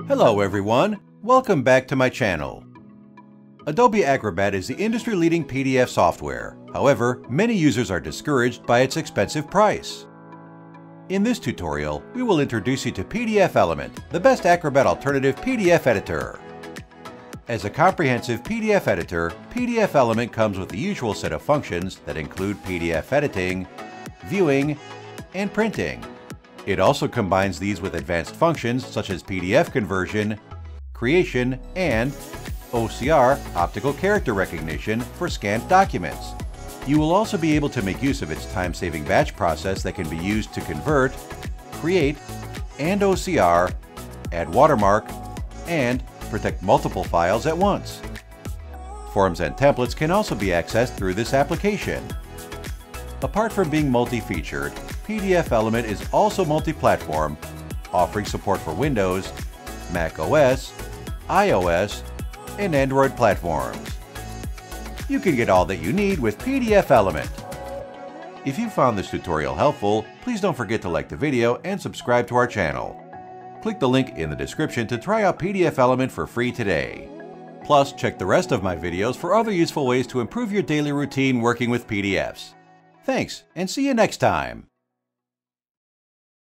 Hello everyone, welcome back to my channel. Adobe Acrobat is the industry-leading PDF software. However, many users are discouraged by its expensive price. In this tutorial, we will introduce you to PDFelement, the best Acrobat alternative PDF editor. As a comprehensive PDF editor, PDFelement comes with the usual set of functions that include PDF editing, viewing, and printing. It also combines these with advanced functions such as PDF conversion, creation, and OCR, optical character recognition, for scanned documents. You will also be able to make use of its time-saving batch process that can be used to convert, create, and OCR, add watermark, and protect multiple files at once. Forms and templates can also be accessed through this application. Apart from being multi-featured, PDFelement is also multi-platform, offering support for Windows, Mac OS, iOS, and Android platforms. You can get all that you need with PDFelement. If you found this tutorial helpful, please don't forget to like the video and subscribe to our channel. Click the link in the description to try out PDFelement for free today. Plus, check the rest of my videos for other useful ways to improve your daily routine working with PDFs. Thanks, and see you next time!